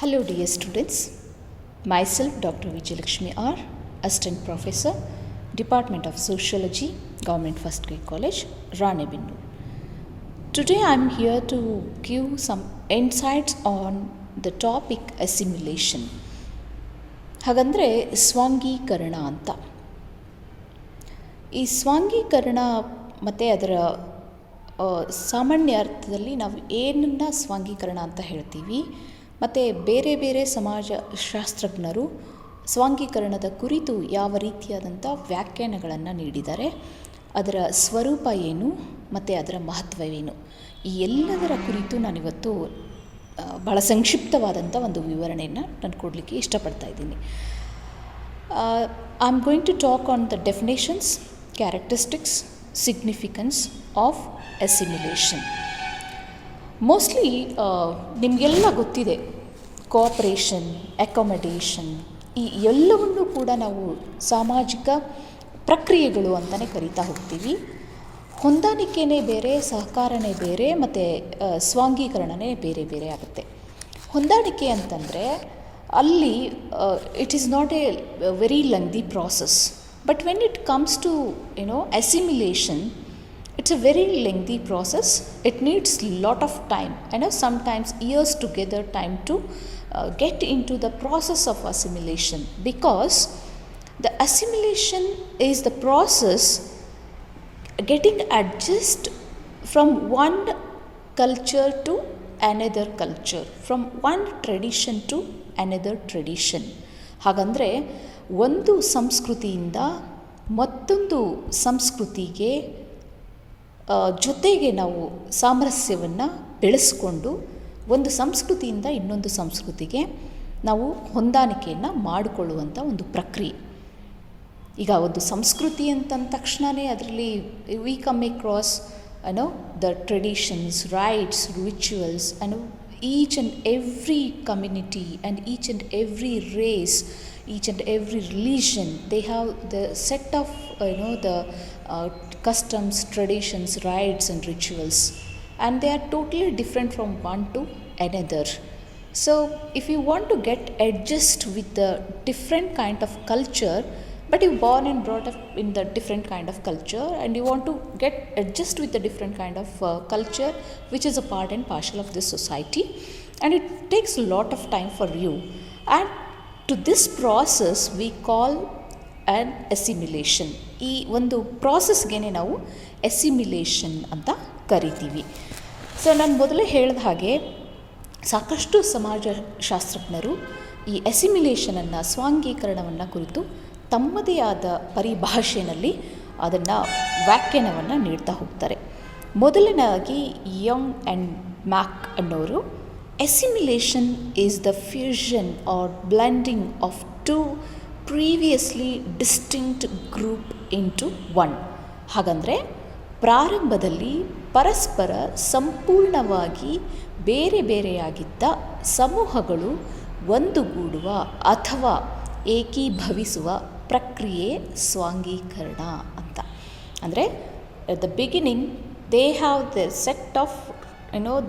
Hello dear students, myself Dr. Vijayalakshmi R, Assistant Professor, Department of Sociology, Government First Grade College, Ranebennur. Today I am here to give some insights on the topic assimilation. ಹಾಗಂದರೆ ಸ್ವಾಂಗೀಕರಣ ಅಂತ. ಈ ಸ್ವಾಂಗೀಕರಣ ಮತ್ತು ಅದರ ಸಾಮಾನ್ಯ ಅರ್ಥದಲ್ಲಿ ನಾವು ಏನನ್ನು ಸ್ವಾಂಗೀಕರಣ ಅಂತ ಹೇಳ್ತೀವಿ ಮತ್ತು ಬೇರೆ ಬೇರೆ ಸಮಾಜಶಾಸ್ತ್ರಜ್ಞರು ಸ್ವಾಂಗೀಕರಣದ ಕುರಿತು ಯಾವ ರೀತಿಯಾದಂಥ ವ್ಯಾಖ್ಯಾನಗಳನ್ನು ನೀಡಿದ್ದಾರೆ, ಅದರ ಸ್ವರೂಪ ಏನು ಮತ್ತು ಅದರ ಮಹತ್ವವೇನು, ಈ ಎಲ್ಲದರ ಕುರಿತು ನಾನಿವತ್ತು ಭಾಳ ಸಂಕ್ಷಿಪ್ತವಾದಂಥ ಒಂದು ವಿವರಣೆಯನ್ನು ನಾನು ಕೊಡಲಿಕ್ಕೆ ಇಷ್ಟಪಡ್ತಾ ಇದ್ದೀನಿ. I am going to talk on the definitions, characteristics, significance of assimilation. Mostly ನಿಮಗೆಲ್ಲ ಗೊತ್ತಿದೆ, ಕೋಆಪರೇಷನ್, ಅಕೊಮಡೇಷನ್, ಈ ಎಲ್ಲವನ್ನೂ ಕೂಡ ನಾವು ಸಾಮಾಜಿಕ ಪ್ರಕ್ರಿಯೆಗಳು ಅಂತಲೇ ಕರಿತಾ ಹೋಗ್ತೀವಿ. ಹೊಂದಾಣಿಕೆನೇ ಬೇರೆ, ಸಹಕಾರನೇ ಬೇರೆ, ಮತ್ತು ಸ್ವಾಂಗೀಕರಣನೇ ಬೇರೆ ಬೇರೆ ಆಗುತ್ತೆ. ಹೊಂದಾಣಿಕೆ ಅಂತಂದರೆ ಅಲ್ಲಿ it is not a very lengthy process, but when it comes to assimilation, it's a very lengthy process. It needs lot of time, sometimes years together time to get into the process of assimilation, because the assimilation is the process getting adjust from one culture to another culture, from one tradition to another tradition. ಹಾಗಂದರೆ ಒಂದು ಸಂಸ್ಕೃತಿಯಿಂದ ಮತ್ತೊಂದು ಸಂಸ್ಕೃತಿಗೆ ಜೊತೆಗೆ ನಾವು ಸಾಮರಸ್ಯವನ್ನು ಬೆಳೆಸ್ಕೊಂಡು ಒಂದು ಸಂಸ್ಕೃತಿಯಿಂದ ಇನ್ನೊಂದು ಸಂಸ್ಕೃತಿಗೆ ನಾವು ಹೊಂದಾಣಿಕೆಯನ್ನು ಮಾಡಿಕೊಳ್ಳುವಂಥ ಒಂದು ಪ್ರಕ್ರಿಯೆ. ಈಗ ಒಂದು ಸಂಸ್ಕೃತಿ ಅಂತಂದ ತಕ್ಷಣವೇ ಅದರಲ್ಲಿ we come across the traditions, rights, rituals, each and every community and each and every race, each and every religion, they have the set of the customs, traditions, rites and rituals, and they are totally different from one to another. So if you want to get adjust with the different kind of culture, but you born and brought up in the different kind of culture, and you want to get adjust with the different kind of culture which is a part and parcel of this society, and it takes a lot of time for you, and to this process we call an assimilation. ಈ ಒಂದು ಪ್ರಾಸೆಸ್ಗೆ ನಾವು assimilation ಅಂತ ಕರಿತೀವಿ. So ನಾನು ಮೊದಲೇ ಹೇಳಿದ ಹಾಗೆ ಸಾಕಷ್ಟು ಸಮಾಜಶಾಸ್ತ್ರಜ್ಞರು ಈ ಅಸಿಮಿಲೇಷನನ್ನು, ಸ್ವಾಂಗೀಕರಣವನ್ನು ಕುರಿತು ತಮ್ಮದೇ ಆದ ಪರಿಭಾಷೆಯಲ್ಲಿ ಅದನ್ನು ವ್ಯಾಖ್ಯಾನವನ್ನು ನೀಡ್ತಾ ಹೋಗ್ತಾರೆ. ಮೊದಲನೇದಾಗಿ ಯಂಗ್ ಆ್ಯಂಡ್ ಮ್ಯಾಕ್ ಅನ್ನೋರು, assimilation is the fusion or blending of two previously distinct group into one. ಹಾಗಂದರೆ ಪ್ರಾರಂಭದಲ್ಲಿ ಪರಸ್ಪರ ಸಂಪೂರ್ಣವಾಗಿ ಬೇರೆ ಬೇರೆಯಾಗಿದ್ದ ಸಮೂಹಗಳು ಒಂದುಗೂಡುವ ಅಥವಾ ಏಕೀಭವಿಸುವ ಪ್ರಕ್ರಿಯೆ ಸ್ವಾಂಗೀಕರಣ ಅಂತ. ಅಂದರೆ at the beginning they have the set of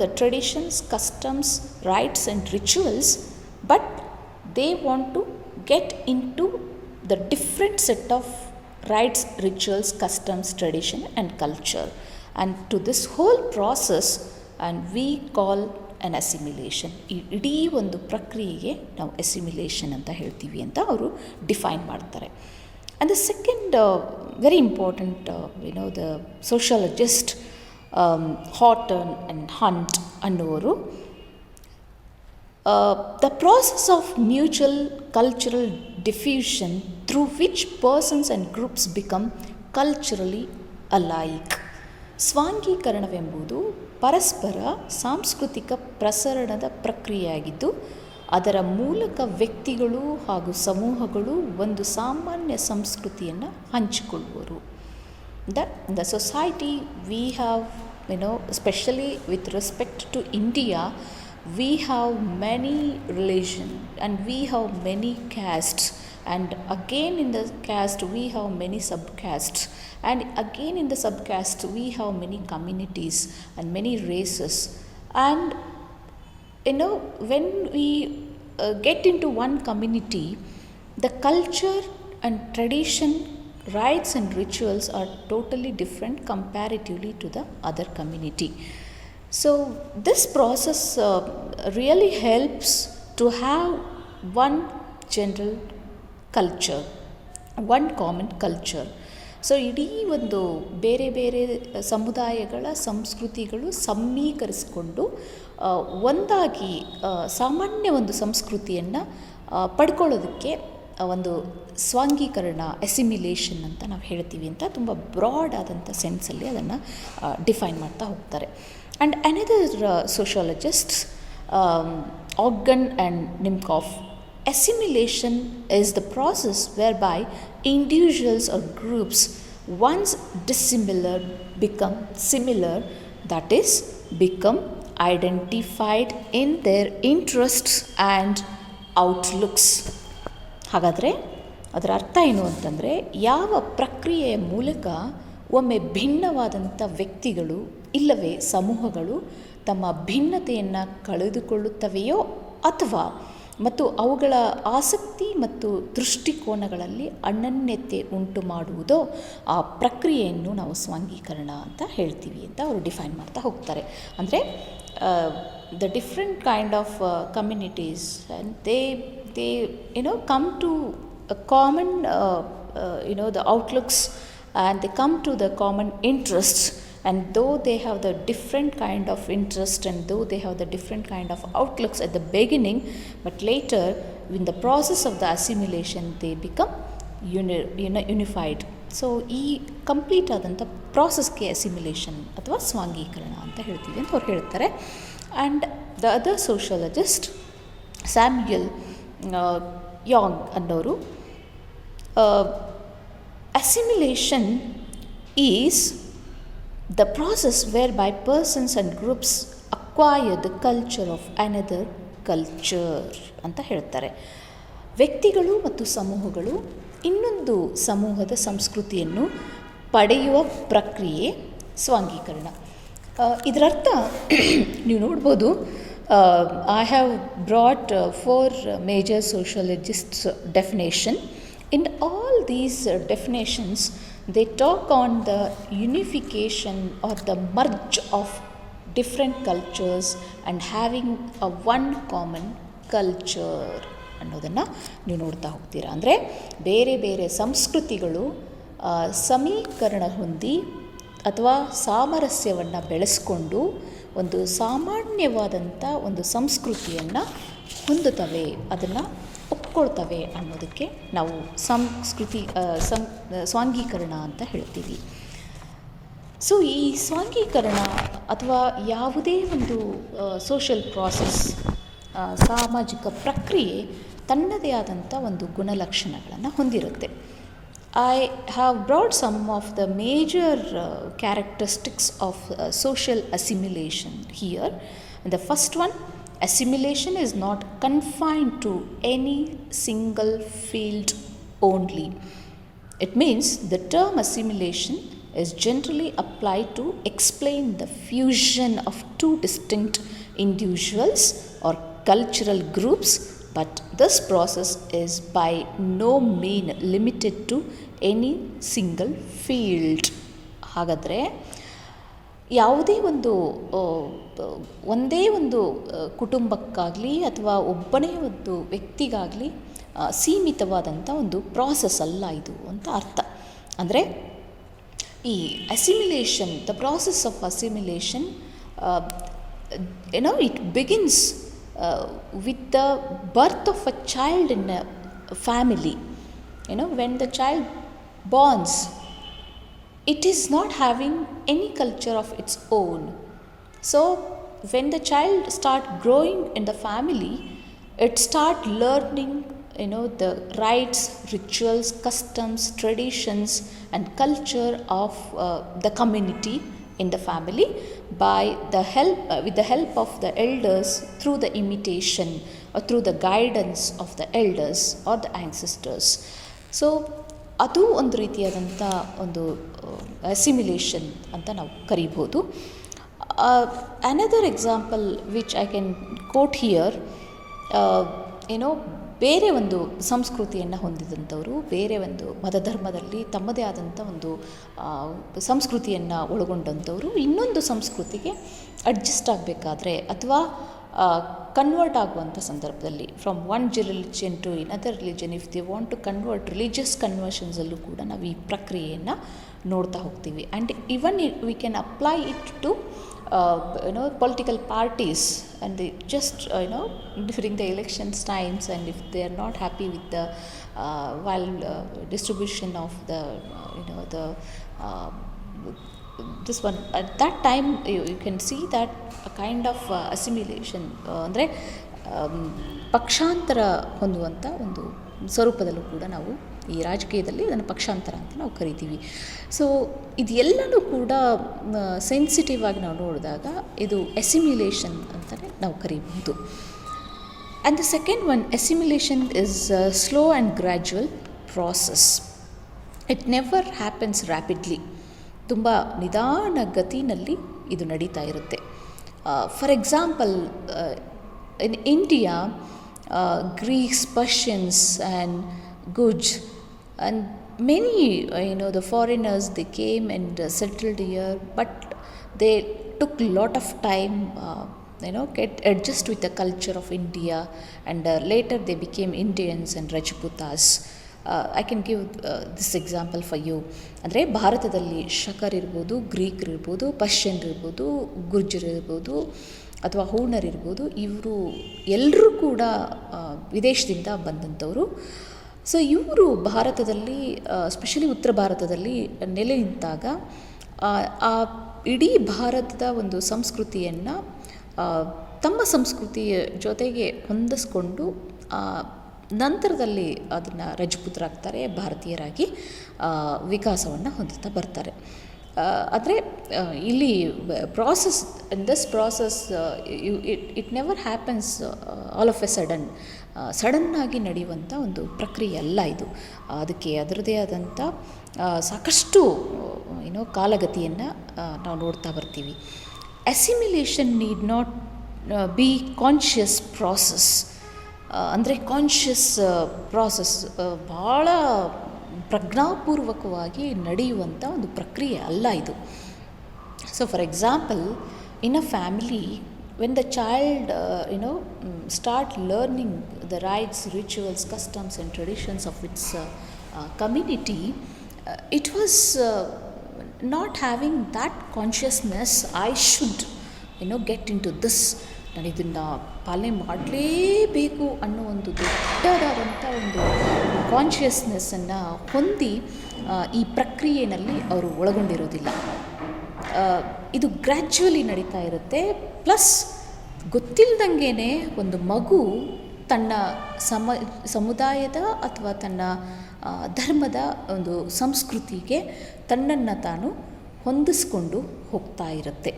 the traditions, customs, rites and rituals, but they want to get into the different set of rites, rituals, customs, tradition and culture, and to this whole process and we call an assimilation. ಇಡೀ ಒಂದು ಪ್ರಕ್ರಿಯೆಗೆ ನಾವು assimilation ಅಂತ ಹೇಳ್ತೀವಿ ಅಂತ ಅವರು define ಮಾಡ್ತಾರೆ. And the second very important the sociologist Horton and Hunt ಅನ್ನುವರು, the process of mutual cultural diffusion through which persons and groups become culturally alike. ಸ್ವಾಂಗೀಕರಣವೆಂಬುದು ಪರಸ್ಪರ ಸಾಂಸ್ಕೃತಿಕ ಪ್ರಸರಣದ ಪ್ರಕ್ರಿಯೆಯಾಗಿದ್ದು, ಅದರ ಮೂಲಕ ವ್ಯಕ್ತಿಗಳು ಹಾಗೂ ಸಮೂಹಗಳು ಒಂದು ಸಾಮಾನ್ಯ ಸಂಸ್ಕೃತಿಯನ್ನು ಹಂಚಿಕೊಳ್ಳುವರು. The society we have, especially with respect to India, we have many religions and we have many castes, and again in the caste we have many subcastes, and again in the subcaste we have many communities and many races. And when we get into one community, the culture and tradition, rites and rituals are totally different comparatively to the other community. So this process really helps to have one general culture, one common culture. So ಇಡೀ ಒಂದು ಬೇರೆ ಬೇರೆ ಸಮುದಾಯಗಳ ಸಂಸ್ಕೃತಿಗಳು ಸಮೀಕರಿಸಿಕೊಂಡು ಒಂದಾಗಿ ಸಾಮಾನ್ಯ ಒಂದು ಸಂಸ್ಕೃತಿಯನ್ನು ಪಡ್ಕೊಳ್ಳೋದಕ್ಕೆ ಒಂದು ಸ್ವಾಂಗೀಕರಣ, ಎಸಿಮಿಲೇಷನ್ ಅಂತ ನಾವು ಹೇಳ್ತೀವಿ ಅಂತ ತುಂಬ ಬ್ರಾಡ್ ಆದಂಥ ಸೆನ್ಸಲ್ಲಿ ಅದನ್ನು ಡಿಫೈನ್ ಮಾಡ್ತಾ ಹೋಗ್ತಾರೆ. ಆ್ಯಂಡ್ ಅನದರ್ ಸೋಷಿಯಾಲಜಿಸ್ಟ್ಸ್, ಆರ್ಗನ್ and Nimkoff, assimilation is the process whereby individuals or groups once dissimilar become similar, that is, become identified in their interests and outlooks. ಹಾಗಾದರೆ ಅದರ ಅರ್ಥ ಏನು ಅಂತಂದರೆ, ಯಾವ ಪ್ರಕ್ರಿಯೆಯ ಮೂಲಕ ಒಮ್ಮೆ ಭಿನ್ನವಾದಂಥ ವ್ಯಕ್ತಿಗಳು ಇಲ್ಲವೇ ಸಮೂಹಗಳು ತಮ್ಮ ಭಿನ್ನತೆಯನ್ನು ಕಳೆದುಕೊಳ್ಳುತ್ತವೆಯೋ ಅಥವಾ ಮತ್ತು ಅವುಗಳ ಆಸಕ್ತಿ ಮತ್ತು ದೃಷ್ಟಿಕೋನಗಳಲ್ಲಿ ಅನನ್ಯತೆ ಉಂಟು ಮಾಡುವುದೋ ಆ ಪ್ರಕ್ರಿಯೆಯನ್ನು ನಾವು ಸ್ವಾಂಗೀಕರಣ ಅಂತ ಹೇಳ್ತೀವಿ ಅಂತ ಅವರು ಡಿಫೈನ್ ಮಾಡ್ತಾ ಹೋಗ್ತಾರೆ. ಅಂದರೆ the different kind of communities and they come to a common the outlooks, and they come to the common interests, and though they have the different kind of interest and though they have the different kind of outlooks at the beginning, but later in the process of the assimilation they become unified. So ಈ complete ಆದಂಥ ಪ್ರಾಸೆಸ್ಗೆ assimilation ಅಥವಾ ಸ್ವಾಂಗೀಕರಣ ಅಂತ ಹೇಳ್ತೀವಿ ಅಂತ ಅವ್ರು ಹೇಳ್ತಾರೆ. And the other sociologist Samuel Young ಅನ್ನೋರು, assimilation is the process whereby persons and groups acquire the culture of another culture ಅಂತ ಹೇಳ್ತಾರೆ. ವ್ಯಕ್ತಿಗಳು ಮತ್ತು ಸಮೂಹಗಳು ಇನ್ನೊಂದು ಸಮೂಹದ ಸಂಸ್ಕೃತಿಯನ್ನು ಪಡೆಯುವ ಪ್ರಕ್ರಿಯೆ ಸ್ವಾಂಗೀಕರಣ. ಇದರರ್ಥ ನೀವು ನೋಡ್ಬೋದು, I have brought 4 major sociologists definition. In all these definitions, they talk on the unification or the merge of different cultures and having a one common culture ಅನ್ನೋದನ್ನು ನೀವು ನೋಡ್ತಾ ಹೋಗ್ತೀರಾ. ಅಂದರೆ ಬೇರೆ ಬೇರೆ ಸಂಸ್ಕೃತಿಗಳು ಸಮೀಕರಣ ಹೊಂದಿ ಅಥವಾ ಸಾಮರಸ್ಯವನ್ನು ಬೆಳೆಸ್ಕೊಂಡು ಒಂದು ಸಾಮಾನ್ಯವಾದಂಥ ಒಂದು ಸಂಸ್ಕೃತಿಯನ್ನು ಹೊಂದುತ್ತವೆ, ಅದನ್ನು ಒಪ್ಕೊಳ್ತವೆ ಅನ್ನೋದಕ್ಕೆ ನಾವು ಸ್ವಾಂಗೀಕರಣ ಅಂತ ಹೇಳ್ತೀವಿ. ಸೊ ಈ ಸ್ವಾಂಗೀಕರಣ ಅಥವಾ ಯಾವುದೇ ಒಂದು ಸೋಷಿಯಲ್ ಪ್ರಾಸೆಸ್, ಸಾಮಾಜಿಕ ಪ್ರಕ್ರಿಯೆ ತನ್ನದೇ ಆದಂಥ ಒಂದು ಗುಣಲಕ್ಷಣಗಳನ್ನು ಹೊಂದಿರುತ್ತೆ. I have brought some of the major characteristics of social assimilation here. The first one, assimilation is not confined to any single field only. It means the term assimilation is generally applied to explain the fusion of two distinct individuals or cultural groups, but this process is by no means limited to any single field. ಹಾಗಾದರೆ ಯಾವುದೇ ಒಂದೇ ಒಂದು ಕುಟುಂಬಕ್ಕಾಗಲಿ ಅಥವಾ ಒಬ್ಬನೇ ಒಂದು ವ್ಯಕ್ತಿಗಾಗಲಿ ಸೀಮಿತವಾದಂಥ ಒಂದು process ಅಲ್ಲ ಇದು ಅಂತ ಅರ್ಥ. ಅಂದರೆ ಈ assimilation, the process of assimilation, it begins with the birth of a child in a family. When the child borns, it is not having any culture of its own. So when the child start growing in the family, it start learning the rites, rituals, customs, traditions and culture of the community in the family with the help of the elders, through the imitation or through the guidance of the elders or the ancestors. So ಅದು ಒಂದು ರೀತಿಯಾದಂಥ ಒಂದು assimilation ಅಂತ ನಾವು ಕರಿಬೋದು. Another example which I can quote here ಏನೋ ಬೇರೆ ಒಂದು ಸಂಸ್ಕೃತಿಯನ್ನು ಹೊಂದಿದಂಥವರು, ಬೇರೆ ಒಂದು ಮತಧರ್ಮದಲ್ಲಿ ತಮ್ಮದೇ ಆದಂಥ ಒಂದು ಸಂಸ್ಕೃತಿಯನ್ನು ಒಳಗೊಂಡಂಥವರು ಇನ್ನೊಂದು ಸಂಸ್ಕೃತಿಗೆ ಅಡ್ಜಸ್ಟ್ ಆಗಬೇಕಾದ್ರೆ ಅಥವಾ ಕನ್ವರ್ಟ್ ಆಗುವಂಥ ಸಂದರ್ಭದಲ್ಲಿ from one religion to another religion, if they want to convert, religious ಕನ್ವರ್ಷನ್ಸಲ್ಲೂ ಕೂಡ ನಾವು ಈ ಪ್ರಕ್ರಿಯೆಯನ್ನು ನೋಡ್ತಾ ಹೋಗ್ತೀವಿ. And even we can apply it to political parties, and they just during the elections times, and if they are not happy with the while distribution of the this one, at that time you can see that a kind of assimilation, ಅಂದರೆ ಪಕ್ಷಾಂತರ ಹೊಂದುವಂಥ ಒಂದು ಸ್ವರೂಪದಲ್ಲೂ ಕೂಡ ನಾವು ಈ ರಾಜಕೀಯದಲ್ಲಿ ಅದನ್ನು ಪಕ್ಷಾಂತರ ಅಂತ ನಾವು ಕರಿತೀವಿ. ಸೊ ಇದೆಲ್ಲನೂ ಕೂಡ ಸೆನ್ಸಿಟಿವ್ ಆಗಿ ನಾವು ನೋಡಿದಾಗ ಇದು ಅಸಿಮಿಲೇಷನ್ ಅಂತಲೇ ನಾವು ಕರೀಬಹುದು. And the second one, assimilation is slow and gradual process. It never happens rapidly. ತುಂಬ ನಿಧಾನ ಗತಿನಲ್ಲಿ ಇದು ನಡೀತಾ ಇರುತ್ತೆ. For example, in India, Greeks, Persians and Guj and many the foreigners, they came and settled here, but they took lot of time get adjust with the culture of India, and later they became Indians and Rajputas. I can give this example for you. ಅಂದರೆ ಭಾರತದಲ್ಲಿ ಶಕರ್ ಇರ್ಬೋದು, ಗ್ರೀಕರ್ ಇರ್ಬೋದು, Persian ಇರ್ಬೋದು, ಗುರ್ಜರ್ ಇರ್ಬೋದು ಅಥವಾ ಹೂಣರ್ ಇರ್ಬೋದು, ಇವರು ಎಲ್ಲರೂ ಕೂಡ ವಿದೇಶದಿಂದ ಬಂದಂಥವರು. ಸೊ ಇವರು ಭಾರತದಲ್ಲಿ, ಸ್ಪೆಷಲಿ ಉತ್ತರ ಭಾರತದಲ್ಲಿ ನೆಲೆ ನಿಂತಾಗ ಆ ಇಡೀ ಭಾರತದ ಒಂದು ಸಂಸ್ಕೃತಿಯನ್ನು ತಮ್ಮ ಸಂಸ್ಕೃತಿಯ ಜೊತೆಗೆ ಹೊಂದಿಸ್ಕೊಂಡು ನಂತರದಲ್ಲಿ ಅದನ್ನು ರಜಪೂತರಾಗ್ತಾರೆ, ಭಾರತೀಯರಾಗಿ ವಿಕಾಸವನ್ನು ಹೊಂದುತ್ತಾ ಬರ್ತಾರೆ. ಆದರೆ ಇಲ್ಲಿ process, in this process it never happens all of A ಸಡನ್ನಾಗಿ ನಡೆಯುವಂಥ ಒಂದು ಪ್ರಕ್ರಿಯೆ ಅಲ್ಲ ಇದು. ಅದಕ್ಕೆ ಅದರದೇ ಆದಂಥ ಸಾಕಷ್ಟು ಕಾಲಗತಿಯನ್ನು ನಾವು ನೋಡ್ತಾ ಬರ್ತೀವಿ. Assimilation need not be conscious process. ಅಂದರೆ ಕಾನ್ಷಿಯಸ್ ಪ್ರಾಸೆಸ್ ಭಾಳ ಪ್ರಜ್ಞಾಪೂರ್ವಕವಾಗಿ ನಡೆಯುವಂಥ ಒಂದು ಪ್ರಕ್ರಿಯೆ ಅಲ್ಲ ಇದು. So for example, in a family, when the child start learning the rites, rituals, customs and traditions of its community, it was not having that consciousness, I should get into this, ನಾನು ಇದನ್ನು ಪಾಲನೆ ಮಾಡಲೇಬೇಕು ಅನ್ನೋ ಒಂದು ದೊಡ್ಡದಾದಂಥ ಒಂದು ಕಾನ್ಷಿಯಸ್ನೆಸ್ಸನ್ನು ಹೊಂದಿ ಈ ಪ್ರಕ್ರಿಯೆಯಲ್ಲಿ ಅವರು ಒಳಗೊಂಡಿರೋದಿಲ್ಲ. ಇದು ಗ್ರ್ಯಾಜುವಲಿ ನಡೀತಾ ಇರುತ್ತೆ. ಪ್ಲಸ್ ಗೊತ್ತಿಲ್ಲದಂಗೆ ಒಂದು ಮಗು ತನ್ನ ಸಮುದಾಯದ ಅಥವಾ ತನ್ನ ಧರ್ಮದ ಒಂದು ಸಂಸ್ಕೃತಿಗೆ ತನ್ನನ್ನು ತಾನು ಹೊಂದಿಸ್ಕೊಂಡು ಹೋಗ್ತಾ ಇರುತ್ತೆ.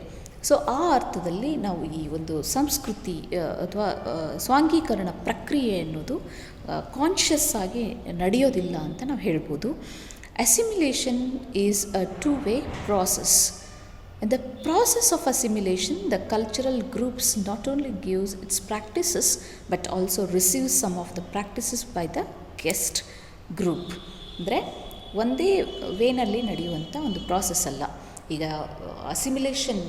ಸೊ ಆ ಅರ್ಥದಲ್ಲಿ ನಾವು ಈ ಒಂದು ಸಂಸ್ಕೃತಿ ಅಥವಾ ಸ್ವಾಂಗೀಕರಣ ಪ್ರಕ್ರಿಯೆ ಅನ್ನೋದು ಕಾನ್ಷಿಯಸ್ ಆಗಿ ನಡೆಯೋದಿಲ್ಲ ಅಂತ ನಾವು ಹೇಳ್ಬೋದು. Assimilation is a two-way process. In the process of assimilation, the cultural groups not only gives its practices but also receives some of the practices by the guest group. ಅಂದರೆ ಒಂದೇ ವೇನಲ್ಲಿ ನಡೆಯುವಂಥ ಒಂದು ಪ್ರಾಸೆಸ್ ಅಲ್ಲ. ಈಗ ಅಸಿಮಿಲೇಷನ್,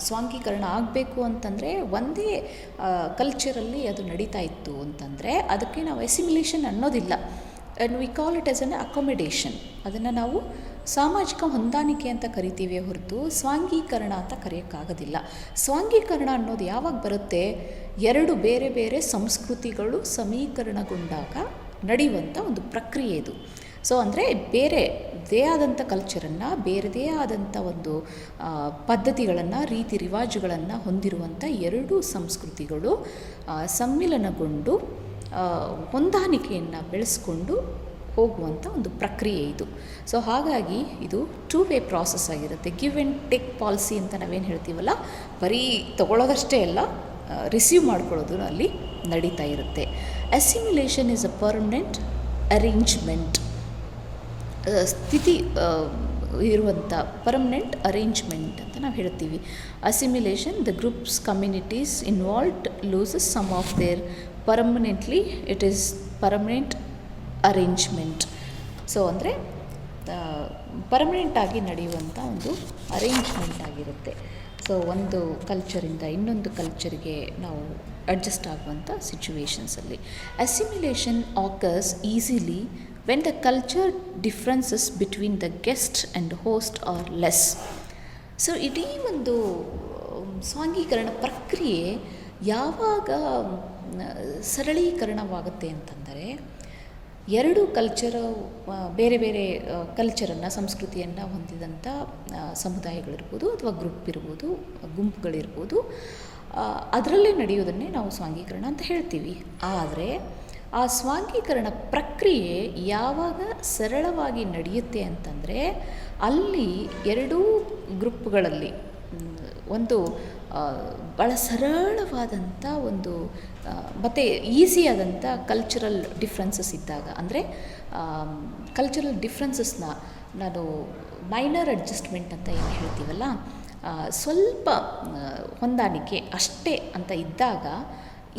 ಸ್ವಾಂಗೀಕರಣ ಆಗಬೇಕು ಅಂತಂದರೆ ಒಂದೇ ಕಲ್ಚರಲ್ಲಿ ಅದು ನಡೀತಾ ಇತ್ತು ಅಂತಂದರೆ ಅದಕ್ಕೆ ನಾವು ಅಸಿಮಿಲೇಷನ್ ಅನ್ನೋದಿಲ್ಲ. And we call it as an accommodation. ಅದನ್ನು ನಾವು ಸಾಮಾಜಿಕ ಹೊಂದಾಣಿಕೆ ಅಂತ ಕರಿತೀವಿ ಹೊರತು ಸ್ವಾಂಗೀಕರಣ ಅಂತ ಕರೆಯೋಕ್ಕಾಗೋದಿಲ್ಲ. ಸ್ವಾಂಗೀಕರಣ ಅನ್ನೋದು ಯಾವಾಗ ಬರುತ್ತೆ? ಎರಡು ಬೇರೆ ಬೇರೆ ಸಂಸ್ಕೃತಿಗಳು ಸಮೀಕರಣಗೊಂಡಾಗ ನಡೆಯುವಂಥ ಒಂದು ಪ್ರಕ್ರಿಯೆ ಇದು. ಸೊ ಅಂದರೆ ಬೇರೆದೇ ಆದಂಥ ಕಲ್ಚರನ್ನು, ಬೇರೆದೇ ಆದಂಥ ಒಂದು ಪದ್ಧತಿಗಳನ್ನು, ರೀತಿ ರಿವಾಜುಗಳನ್ನು ಹೊಂದಿರುವಂಥ ಎರಡೂ ಸಂಸ್ಕೃತಿಗಳು ಸಮ್ಮಿಲನಗೊಂಡು ಹೊಂದಾಣಿಕೆಯನ್ನು ಬೆಳೆಸ್ಕೊಂಡು ಹೋಗುವಂಥ ಒಂದು ಪ್ರಕ್ರಿಯೆ ಇದು. ಸೊ ಹಾಗಾಗಿ ಇದು ಟೂ-ವೇ ಪ್ರಾಸೆಸ್ ಆಗಿರುತ್ತೆ. ಗಿವ್ ಆ್ಯಂಡ್ ಟೇಕ್ ಪಾಲಿಸಿ ಅಂತ ನಾವೇನು ಹೇಳ್ತೀವಲ್ಲ, ಬರೀ ತಗೊಳ್ಳೋದಷ್ಟೇ ಅಲ್ಲ, ರಿಸೀವ್ ಮಾಡ್ಕೊಳ್ಳೋದು ಅಲ್ಲಿ ನಡೀತಾ ಇರುತ್ತೆ. Assimilation is a permanent arrangement. ಸ್ಥಿತಿ ಇರುವಂಥ ಪರ್ಮನೆಂಟ್ ಅರೇಂಜ್ಮೆಂಟ್ ಅಂತ ನಾವು ಹೇಳ್ತೀವಿ. Assimilation, the groups communities involved loses some of their permanently, it is permanent arrangement. So ಅಂದರೆ ಪರ್ಮನೆಂಟಾಗಿ ನಡೆಯುವಂಥ ಒಂದು ಅರೇಂಜ್ಮೆಂಟ್ ಆಗಿರುತ್ತೆ. ಸೊ ಒಂದು ಕಲ್ಚರಿಂದ ಇನ್ನೊಂದು ಕಲ್ಚರ್ಗೆ ನಾವು ಅಡ್ಜಸ್ಟ್ ಆಗುವಂಥ ಸಿಚುವೇಶನ್ಸಲ್ಲಿ. Assimilation occurs easily when the culture differences between the guest and host are less. So ಇಡೀ ಒಂದು ಸ್ವಾಂಗೀಕರಣ ಪ್ರಕ್ರಿಯೆ ಯಾವಾಗ ಸರಳೀಕರಣವಾಗುತ್ತೆ ಅಂತಂದರೆ, ಎರಡು ಕಲ್ಚರು ಬೇರೆ ಬೇರೆ ಕಲ್ಚರನ್ನು, ಸಂಸ್ಕೃತಿಯನ್ನು ಹೊಂದಿದಂಥ ಸಮುದಾಯಗಳಿರ್ಬೋದು ಅಥವಾ ಗ್ರೂಪ್ ಇರ್ಬೋದು, ಗುಂಪುಗಳಿರ್ಬೋದು, ಅದರಲ್ಲೇ ನಡೆಯೋದನ್ನೇ ನಾವು ಸ್ವಾಂಗೀಕರಣ ಅಂತ ಹೇಳ್ತೀವಿ. ಆದರೆ ಆ ಸ್ವಾಂಗೀಕರಣ ಪ್ರಕ್ರಿಯೆ ಯಾವಾಗ ಸರಳವಾಗಿ ನಡೆಯುತ್ತೆ ಅಂತಂದರೆ, ಅಲ್ಲಿ ಎರಡೂ ಗ್ರೂಪ್ಗಳಲ್ಲಿ ಒಂದು ಭಾಳ ಸರಳವಾದಂಥ ಒಂದು ಮತ್ತು ಈಸಿಯಾದಂಥ ಕಲ್ಚರಲ್ ಡಿಫ್ರೆನ್ಸಸ್ ಇದ್ದಾಗ, ಅಂದರೆ ಕಲ್ಚರಲ್ ಡಿಫ್ರೆನ್ಸಸ್ನ ನಾನು ಮೈನರ್ ಅಡ್ಜಸ್ಟ್ಮೆಂಟ್ ಅಂತ ಏನು ಹೇಳ್ತೀವಲ್ಲ, ಸ್ವಲ್ಪ ಹೊಂದಾಣಿಕೆ ಅಷ್ಟೇ ಅಂತ ಇದ್ದಾಗ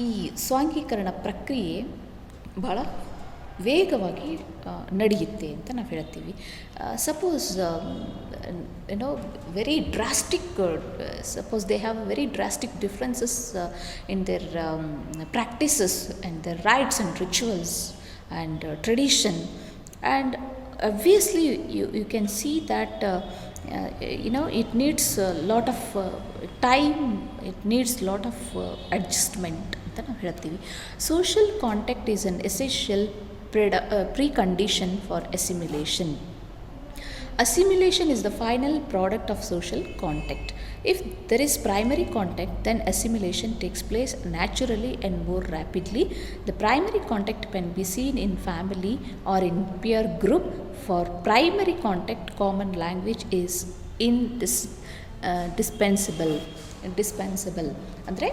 ಈ ಸ್ವಾಂಗೀಕರಣ ಪ್ರಕ್ರಿಯೆ ಭಾಳ ವೇಗವಾಗಿ ನಡೆಯುತ್ತೆ ಅಂತ ನಾವು ಹೇಳ್ತೀವಿ. Suppose very drastic, suppose they have very drastic differences in their practices and their rites and rituals and tradition, and obviously you can see that it needs a lot of time, it needs lot of adjustment ಅಂತ ನಾವು ಹೇಳ್ತೀವಿ. Social contact is an essential precondition for assimilation. Assimilation is the final product of social contact. If there is primary contact, then assimilation takes place naturally and more rapidly. The primary contact can be seen in family or in peer group. For primary contact, common language is indispensable. ಅಂದರೆ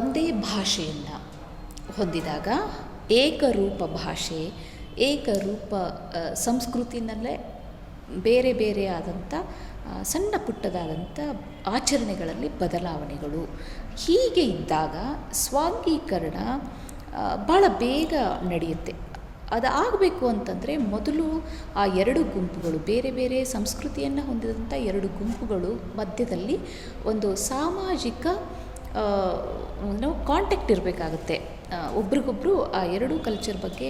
ಒಂದೇ ಭಾಷೆಯನ್ನು ಹೊಂದಿದಾಗ, ಏಕರೂಪ ಭಾಷೆ, ಏಕರೂಪ ಸಂಸ್ಕೃತಿನಲ್ಲೇ ಬೇರೆ ಬೇರೆ ಆದಂಥ ಸಣ್ಣ ಪುಟ್ಟದಾದಂಥ ಆಚರಣೆಗಳಲ್ಲಿ ಬದಲಾವಣೆಗಳು, ಹೀಗೆ ಇದ್ದಾಗ ಸ್ವಾಂಗೀಕರಣ ಭಾಳ ಬೇಗ ನಡೆಯುತ್ತೆ. ಅದು ಆಗಬೇಕು ಅಂತಂದರೆ ಮೊದಲು ಆ ಎರಡು ಗುಂಪುಗಳು, ಬೇರೆ ಬೇರೆ ಸಂಸ್ಕೃತಿಯನ್ನು ಹೊಂದಿದಂಥ ಎರಡು ಗುಂಪುಗಳು ಮಧ್ಯದಲ್ಲಿ ಒಂದು ಸಾಮಾಜಿಕ ಕಾಂಟ್ಯಾಕ್ಟ್ ಇರಬೇಕಾಗುತ್ತೆ. ಒಬ್ರಿಗೊಬ್ಬರು ಆ ಎರಡೂ ಕಲ್ಚರ್ ಬಗ್ಗೆ,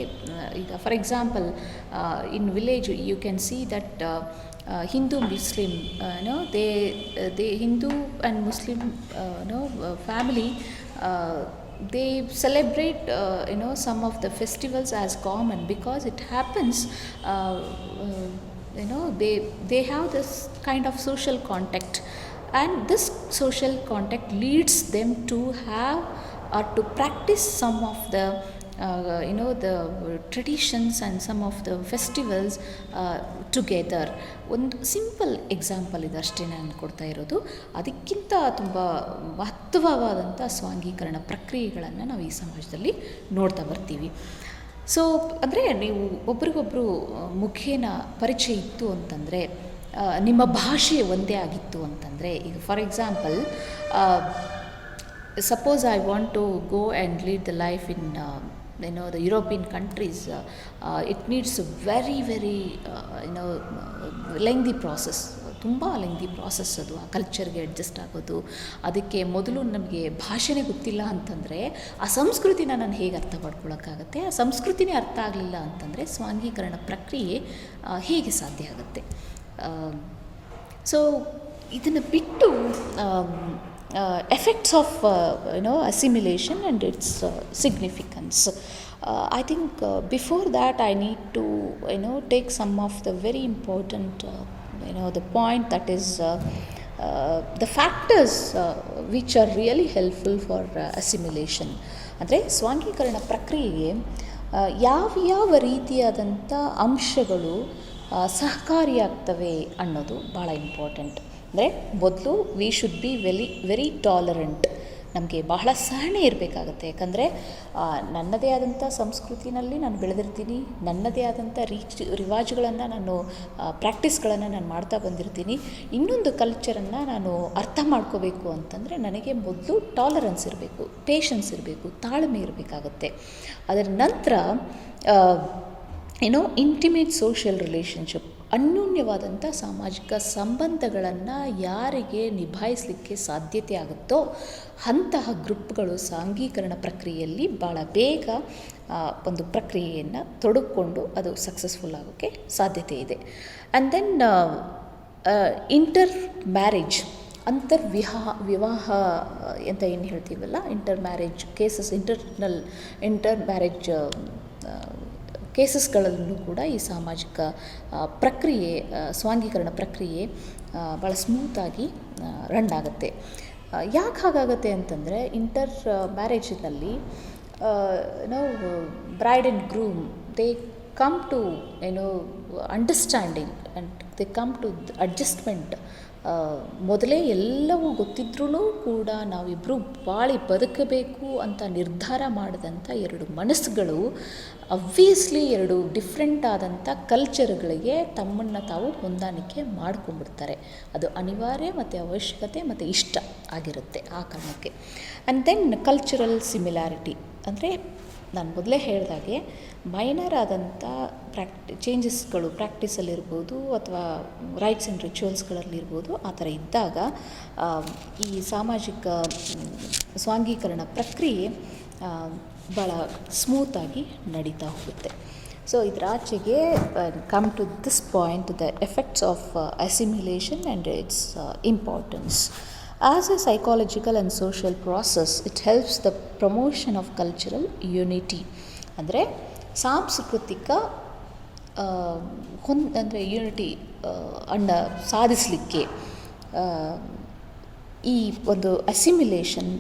ಈಗ for example in village you can see that Hindu Muslim they Hindu and Muslim family, they celebrate some of the festivals as common because it happens they have this kind of social contact, and this social contact leads them to have or to practice some of the the traditions and some of the festivals together. ಒಂದು simple example ಇದಷ್ಟೇ ನಾನು ಕೊಡ್ತಾ ಇರೋದು. ಅದಕ್ಕಿಂತ ತುಂಬ ಮಹತ್ವವಾದಂಥ ಸ್ವಾಂಗೀಕರಣ ಪ್ರಕ್ರಿಯೆಗಳನ್ನು ನಾವು ಈ ಸಮಾಜದಲ್ಲಿ ನೋಡ್ತಾ ಬರ್ತೀವಿ. ಸೊ ಅಂದರೆ ನೀವು ಒಬ್ರಿಗೊಬ್ಬರು ಮುಖೇನ ಪರಿಚಯ ಇತ್ತು ಅಂತಂದರೆ, ನಿಮ್ಮ ಭಾಷೆ ಒಂದೇ ಆಗಿತ್ತು ಅಂತಂದರೆ, ಈಗ for example suppose I want to go and lead the life in the European countries, it needs a very lengthy process, ತುಂಬ ಲೆಂಗ್ದಿ ಪ್ರಾಸೆಸ್ ಅದು. ಆ ಕಲ್ಚರ್ಗೆ ಅಡ್ಜಸ್ಟ್ ಆಗೋದು, ಅದಕ್ಕೆ ಮೊದಲು ನಮಗೆ ಭಾಷೆನೇ ಗೊತ್ತಿಲ್ಲ ಅಂತಂದರೆ ಆ ಸಂಸ್ಕೃತಿನ ನಾನು ಹೇಗೆ ಅರ್ಥ ಮಾಡ್ಕೊಳ್ಳೋಕ್ಕಾಗತ್ತೆ? ಆ ಸಂಸ್ಕೃತಿನೇ ಅರ್ಥ ಆಗಲಿಲ್ಲ ಅಂತಂದರೆ ಸ್ವಾಂಗೀಕರಣ ಪ್ರಕ್ರಿಯೆ ಹೇಗೆ ಸಾಧ್ಯ ಆಗುತ್ತೆ? ಸೊ ಇದನ್ನು ಬಿಟ್ಟು effects of assimilation and its significance, I think before that I need to take some of the very important the point, that is the factors which are really helpful for assimilation. ಅಂದರೆ ಸ್ವಾಂಗೀಕರಣ ಪ್ರಕ್ರಿಯೆಗೆ ಯಾವ ರೀತಿಯಾದಂಥ ಅಂಶಗಳು ಸಹಕಾರಿಯಾಗ್ತವೆ ಅನ್ನೋದು ಭಾಳ important. ಅಂದರೆ ಮೊದಲು we should be very tolerant. ನಮಗೆ ಬಹಳ ಸಹನೆ ಇರಬೇಕಾಗತ್ತೆ. ಯಾಕಂದರೆ ನನ್ನದೇ ಆದಂಥ ಸಂಸ್ಕೃತಿನಲ್ಲಿ ನಾನು ಬೆಳೆದಿರ್ತೀನಿ, ನನ್ನದೇ ಆದಂಥ ರಿವಾಜುಗಳನ್ನು ನಾನು ಪ್ರಾಕ್ಟೀಸ್ಗಳನ್ನು ನಾನು ಮಾಡ್ತಾ ಬಂದಿರ್ತೀನಿ. ಇನ್ನೊಂದು ಕಲ್ಚರನ್ನು ನಾನು ಅರ್ಥ ಮಾಡ್ಕೋಬೇಕು ಅಂತಂದರೆ ನನಗೆ ಮೊದಲು ಟಾಲರೆನ್ಸ್ ಇರಬೇಕು, ಪೇಷನ್ಸ್ ಇರಬೇಕು, ತಾಳ್ಮೆ ಇರಬೇಕಾಗತ್ತೆ. ಅದರ ನಂತರ ಇಂಟಿಮೇಟ್ ಸೋಷಿಯಲ್ ರಿಲೇಷನ್ಶಿಪ್, ಅನ್ಯೋನ್ಯವಾದಂಥ ಸಾಮಾಜಿಕ ಸಂಬಂಧಗಳನ್ನು ಯಾರಿಗೆ ನಿಭಾಯಿಸಲಿಕ್ಕೆ ಸಾಧ್ಯತೆ ಆಗುತ್ತೋ ಅಂತಹ ಗ್ರೂಪ್ಗಳು ಸಾಂಘೀಕರಣ ಪ್ರಕ್ರಿಯೆಯಲ್ಲಿ ಭಾಳ ಬೇಗ ಒಂದು ಪ್ರಕ್ರಿಯೆಯನ್ನು ತೊಡಗಿಕೊಂಡು ಅದು ಸಕ್ಸಸ್ಫುಲ್ ಆಗೋಕ್ಕೆ ಸಾಧ್ಯತೆ ಇದೆ. ಆ್ಯಂಡ್ ದೆನ್ ಇಂಟರ್ ಮ್ಯಾರೇಜ್, ವಿವಾಹ ಅಂತ ಏನು ಹೇಳ್ತೀವಲ್ಲ, intermarriage cases, intermarriage ಕೇಸಸ್ಗಳಲ್ಲೂ ಕೂಡ ಈ ಸಾಮಾಜಿಕ ಪ್ರಕ್ರಿಯೆ, ಸ್ವಾಂಗೀಕರಣ ಪ್ರಕ್ರಿಯೆ ಭಾಳ ಸ್ಮೂತಾಗಿ ರನ್ ಆಗುತ್ತೆ. ಯಾಕೆ ಹಾಗಾಗತ್ತೆ ಅಂತಂದರೆ, ಇಂಟರ್ ಮ್ಯಾರೇಜಿನಲ್ಲಿ bride and groom they come to understanding and they come to adjustment. ಮೊದಲೇ ಎಲ್ಲವೂ ಗೊತ್ತಿದ್ರೂ ಕೂಡ ನಾವಿಬ್ಬರು ಬಾಳಿ ಬದುಕಬೇಕು ಅಂತ ನಿರ್ಧಾರ ಮಾಡಿದಂಥ ಎರಡು ಮನಸ್ಸುಗಳು ಅಬ್ವಿಯಸ್ಲಿ ಎರಡು ಡಿಫ್ರೆಂಟ್ ಆದಂಥ ಕಲ್ಚರ್ಗಳಿಗೆ ತಮ್ಮನ್ನು ತಾವು ಹೊಂದಾಣಿಕೆ ಮಾಡ್ಕೊಂಡ್ಬಿಡ್ತಾರೆ. ಅದು ಅನಿವಾರ್ಯ ಮತ್ತು ಅವಶ್ಯಕತೆ ಮತ್ತು ಇಷ್ಟ ಆಗಿರುತ್ತೆ ಆ ಕಾರಣಕ್ಕೆ. ಆ್ಯಂಡ್ ದೆನ್ ಕಲ್ಚರಲ್ ಸಿಮಿಲಾರಿಟಿ ಅಂದರೆ, ನಾನು ಮೊದಲೇ ಹೇಳಿದಾಗೆ ಮೈನರ್ ಆದಂಥ ಚೇಂಜಸ್ಗಳು ಪ್ರಾಕ್ಟೀಸಲ್ಲಿರ್ಬೋದು ಅಥವಾ ರೈಟ್ಸ್ ಆ್ಯಂಡ್ ರಿಚುವಲ್ಸ್ಗಳಲ್ಲಿರ್ಬೋದು. ಆ ಥರ ಇದ್ದಾಗ ಈ ಸಾಮಾಜಿಕ ಸ್ವಾಂಗೀಕರಣ ಪ್ರಕ್ರಿಯೆ ಭಾಳ ಸ್ಮೂತಾಗಿ ನಡೀತಾ ಹೋಗುತ್ತೆ. ಸೊ ಇದರಾಚೆಗೆ come to this point, the effects of assimilation and its importance. As a psychological and social process, it helps the promotion of cultural unity. ಅಂದರೆ ಸಾಂಸ್ಕೃತಿಕ ಅಂದರೆ ಯೂನಿಟಿ ಸಾಧಿಸಲಿಕ್ಕೆ ಈ ಒಂದು ಅಸಿಮಿಲೇಷನ್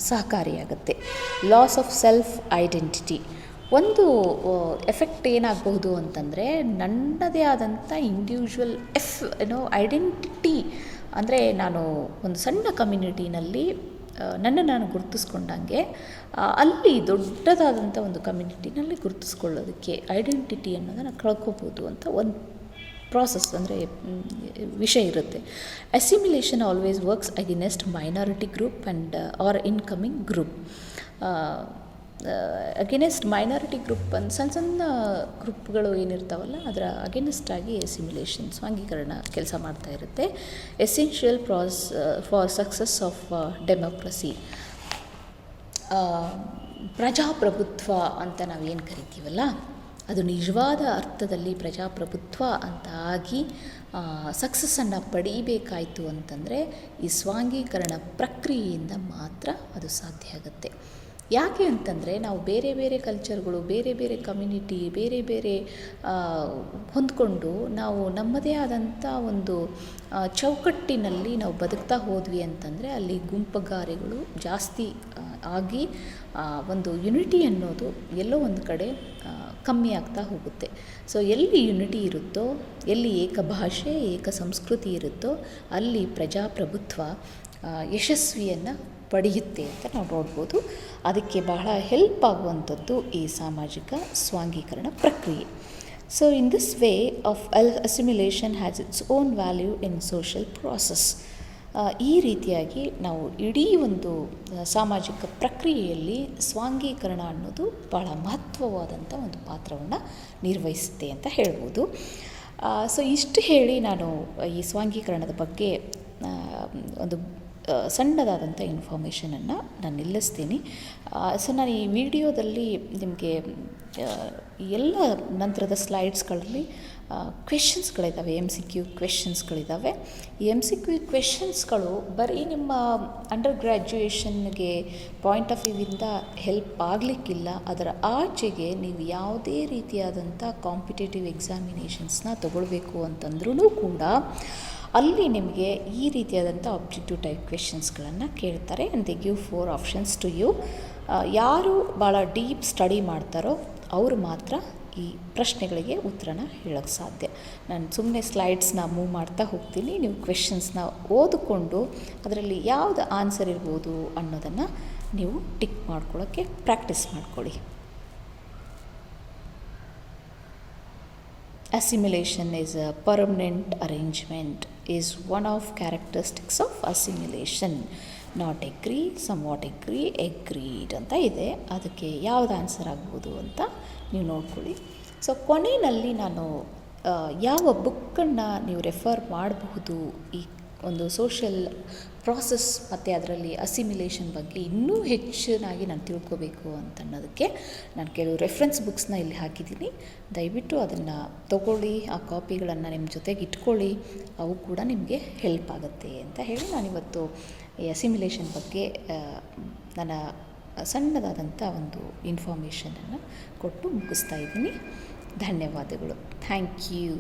ಸಹಕಾರಿಯಾಗುತ್ತೆ. ಲಾಸ್ ಆಫ್ ಸೆಲ್ಫ್ ಐಡೆಂಟಿಟಿ, ಒಂದು effect ಏನಾಗಬಹುದು ಅಂತಂದರೆ, ನನ್ನದೇ ಆದಂಥ ಇಂಡಿವಿಜುವಲ್ ಐಡೆಂಟಿಟಿ, ಅಂದರೆ ನಾನು ಒಂದು ಸಣ್ಣ ಕಮ್ಯುನಿಟಿನಲ್ಲಿ ನನ್ನನ್ನು ನಾನು ಗುರುತಿಸ್ಕೊಂಡಂಗೆ ಅಲ್ಲಿ ದೊಡ್ಡದಾದಂಥ ಒಂದು ಕಮ್ಯುನಿಟಿನಲ್ಲಿ ಗುರುತಿಸ್ಕೊಳ್ಳೋದಕ್ಕೆ ಐಡೆಂಟಿಟಿ ಅನ್ನೋದನ್ನು ಕಳ್ಕೊಬೋದು ಅಂತ ಒಂದು ಪ್ರಾಸೆಸ್, ಅಂದರೆ ವಿಷಯ ಇರುತ್ತೆ. Assimilation always works against minority group and or incoming group. Against minority group ಅಂತ ಸಣ್ಣ ಗ್ರೂಪ್ಗಳು ಏನಿರ್ತಾವಲ್ಲ, ಅದರ ಅಗೇನೆಸ್ಟಾಗಿ ಅಸಿಮಿಲೇಷನ್, ಸ್ವಾಂಗೀಕರಣ ಕೆಲಸ ಮಾಡ್ತಾ ಇರುತ್ತೆ. Essential for success of democracy. ಪ್ರಜಾಪ್ರಭುತ್ವ ಅಂತ ನಾವೇನು ಕರಿತೀವಲ್ಲ, ಅದು ನಿಜವಾದ ಅರ್ಥದಲ್ಲಿ ಪ್ರಜಾಪ್ರಭುತ್ವ ಅಂತ ಆಗಿ ಸಕ್ಸಸ್ಸನ್ನು ಪಡೀಬೇಕಾಯಿತು ಅಂತಂದರೆ ಈ ಸ್ವಾಂಗೀಕರಣ ಪ್ರಕ್ರಿಯೆಯಿಂದ ಮಾತ್ರ ಅದು ಸಾಧ್ಯ ಆಗುತ್ತೆ. ಯಾಕೆ ಅಂತಂದರೆ, ನಾವು ಬೇರೆ ಬೇರೆ ಕಲ್ಚರ್ಗಳು, ಬೇರೆ ಬೇರೆ ಕಮ್ಯುನಿಟಿ, ಬೇರೆ ಬೇರೆ ಹೊಂದ್ಕೊಂಡು ನಾವು ನಮ್ಮದೇ ಆದಂಥ ಒಂದು ಚೌಕಟ್ಟಿನಲ್ಲಿ ನಾವು ಬದುಕ್ತಾ ಹೋದ್ವಿ ಅಂತಂದರೆ ಅಲ್ಲಿ ಗುಂಪುಗಾರಿಗಳು ಜಾಸ್ತಿ ಆಗಿ ಒಂದು ಯುನಿಟಿ ಅನ್ನೋದು ಎಲ್ಲೋ ಒಂದು ಕಡೆ ಕಮ್ಮಿ ಆಗ್ತಾ ಹೋಗುತ್ತೆ. ಸೊ ಎಲ್ಲಿ ಯುನಿಟಿ ಇರುತ್ತೋ, ಎಲ್ಲಿ ಏಕ ಭಾಷೆ, ಏಕ ಸಂಸ್ಕೃತಿ ಇರುತ್ತೋ ಅಲ್ಲಿ ಪ್ರಜಾಪ್ರಭುತ್ವ ಯಶಸ್ವಿಯನ್ನು ಪಡೆಯುತ್ತೆ ಅಂತ ನಾವು ನೋಡ್ಬೋದು. ಅದಕ್ಕೆ ಬಹಳ ಹೆಲ್ಪ್ ಆಗುವಂಥದ್ದು ಈ ಸಾಮಾಜಿಕ ಸ್ವಾಂಗೀಕರಣ ಪ್ರಕ್ರಿಯೆ. So in this way of assimilation has its own value in social process. ಈ ರೀತಿಯಾಗಿ ನಾವು ಇಡೀ ಒಂದು ಸಾಮಾಜಿಕ ಪ್ರಕ್ರಿಯೆಯಲ್ಲಿ ಸ್ವಾಂಗೀಕರಣ ಅನ್ನೋದು ಭಾಳ ಮಹತ್ವವಾದಂಥ ಒಂದು ಪಾತ್ರವನ್ನು ನಿರ್ವಹಿಸುತ್ತೆ ಅಂತ ಹೇಳ್ಬೋದು. ಸೊ ಇಷ್ಟು ಹೇಳಿ ನಾನು ಈ ಸ್ವಾಂಗೀಕರಣದ ಬಗ್ಗೆ ಒಂದು ಸಣ್ಣದಾದಂಥ ಇನ್ಫಾರ್ಮೇಷನನ್ನು ನಾನು ನಿಲ್ಲಿಸ್ತೀನಿ. ಸೊ ನಾನು ಈ ವಿಡಿಯೋದಲ್ಲಿ ನಿಮಗೆ ಎಲ್ಲ ನಂತರದ ಸ್ಲೈಡ್ಸ್ಗಳಲ್ಲಿ ಕ್ವೆಶನ್ಸ್ಗಳಿದ್ದಾವೆ, MCQ ಕ್ವೆಶನ್ಸ್ಗಳಿದ್ದಾವೆ. ಈ MCQ ಕ್ವೆಶನ್ಸ್ಗಳು ಬರೀ ನಿಮ್ಮ ಅಂಡರ್ ಗ್ರ್ಯಾಜುಯೇಷನ್ಗೆ ಪಾಯಿಂಟ್ ಆಫ್ ವ್ಯೂವಿಂದ ಹೆಲ್ಪ್ ಆಗಲಿಕ್ಕಿಲ್ಲ. ಅದರ ಆಚೆಗೆ ನೀವು ಯಾವುದೇ ರೀತಿಯಾದಂಥ ಕಾಂಪಿಟೇಟಿವ್ ಎಕ್ಸಾಮಿನೇಷನ್ಸ್ನ ತಗೊಳ್ಬೇಕು ಅಂತಂದ್ರೂ ಕೂಡ ಅಲ್ಲಿ ನಿಮಗೆ ಈ ರೀತಿಯಾದಂಥ ಆಬ್ಜೆಕ್ಟಿವ್ ಟೈಪ್ ಕ್ವೆಶನ್ಸ್ಗಳನ್ನು ಕೇಳ್ತಾರೆ. And they give 4 options to you. ಯಾರು ಭಾಳ ಡೀಪ್ ಸ್ಟಡಿ ಮಾಡ್ತಾರೋ ಅವರು ಮಾತ್ರ ಈ ಪ್ರಶ್ನೆಗಳಿಗೆ ಉತ್ತರನ ಹೇಳೋಕ್ಕೆ ಸಾಧ್ಯ. ನಾನು ಸುಮ್ಮನೆ ಸ್ಲೈಡ್ಸ್ನ ಮೂವ್ ಮಾಡ್ತಾ ಹೋಗ್ತೀನಿ, ನೀವು ಕ್ವೆಶನ್ಸ್ನ ಓದಿಕೊಂಡು ಅದರಲ್ಲಿ ಯಾವುದು ಆನ್ಸರ್ ಇರ್ಬೋದು ಅನ್ನೋದನ್ನು ನೀವು ಟಿಕ್ ಮಾಡ್ಕೊಳ್ಳೋಕ್ಕೆ ಪ್ರಾಕ್ಟೀಸ್ ಮಾಡ್ಕೊಳ್ಳಿ. Assimilation is a permanent arrangement, is one of characteristics of assimilation. Not agree, somewhat agree, agreed ಅಂತ ಇದೆ. ಅದಕ್ಕೆ ಯಾವ್ದು ಆನ್ಸರ್ ಆಗ್ಬೋದು ಅಂತ ನೀವು ನೋಡ್ಕೊಳ್ಳಿ. ಸೊ ಕೊನೆಯಲ್ಲಿ ನಾನು ಯಾವ ಬುಕ್ಕನ್ನು ನೀವು ರೆಫರ್ ಮಾಡಬಹುದು ಈ ಒಂದು ಸೋಷಿಯಲ್ ಪ್ರಾಸೆಸ್ ಮತ್ತು ಅದರಲ್ಲಿ ಅಸಿಮಿಲೇಷನ್ ಬಗ್ಗೆ ಇನ್ನೂ ಹೆಚ್ಚಿನಾಗಿ ನಾನು ತಿಳ್ಕೋಬೇಕು ಅಂತ ಅನ್ನೋದಕ್ಕೆ ನಾನು ಕೆಲವು ರೆಫರೆನ್ಸ್ ಬುಕ್ಸ್ನ ಇಲ್ಲಿ ಹಾಕಿದ್ದೀನಿ. ದಯವಿಟ್ಟು ಅದನ್ನು ತೊಗೊಳ್ಳಿ, ಆ ಕಾಪಿಗಳನ್ನು ನಿಮ್ಮ ಜೊತೆಗೆ ಇಟ್ಕೊಳ್ಳಿ, ಅವು ಕೂಡ ನಿಮಗೆ ಹೆಲ್ಪ್ ಆಗುತ್ತೆ ಅಂತ ಹೇಳಿ ನಾನಿವತ್ತು ಈ ಅಸಿಮಿಲೇಷನ್ ಬಗ್ಗೆ ನನ್ನ ಸಣ್ಣದಾದಂಥ ಒಂದು ಇನ್ಫಾರ್ಮೇಷನನ್ನು ಕೊಟ್ಟು ಮುಗಿಸ್ತಾ ಇದ್ದೀನಿ. ಧನ್ಯವಾದಗಳು. Thank you.